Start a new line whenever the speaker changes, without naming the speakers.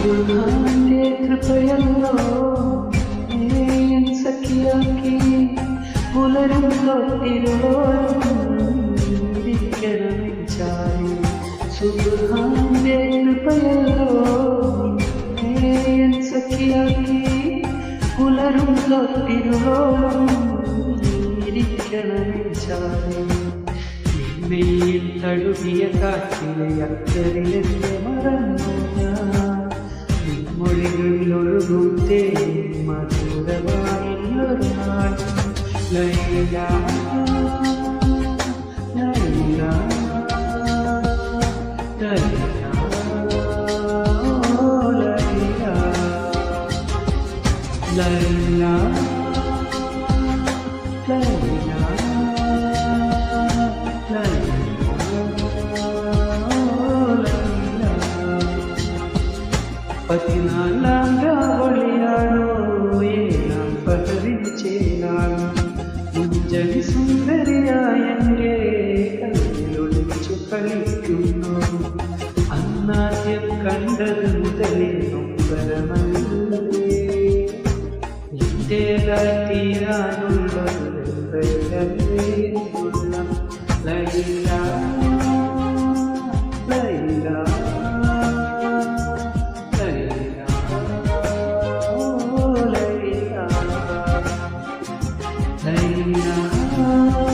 സുബ്ഹാന്റെ കൃപയല്ലോ N സഖിയാക്കി പുലരുമ്പോ തിരുവോരമിരിക്കണമെച്ചായി സുബ്ഹാന്റെ കൃപയല്ലോ N സഖിയാക്കി പുലരുമ്പോ തിരുവോരമിരിക്കണമെച്ചായി മെയ്യിൽ തഴുകിയ കാറ്റിലെ അക്കറിലെന്നെ മറന്നു ഞാൻ മൊഴികളിലൊഴുകുത്തേ മധുരമായൊരു നാൾ ലൈല ലൈല ലൈല ലൈല ലൈല പതിനാലാം രാവളിയാണോ ഏഴാം പകരിച്ചേനാണോ മുഞ്ചലി സുന്ദരിയായ എൻ്റെ കണ്ണിലൊളിച്ചു കളിക്കുന്നു അന്നാദ്യം കണ്ടത് മുതലേ നൊമ്പരമല്ലേ എന്റേതായി തീരാനുള്ളത് ലൈല ലൈല Laila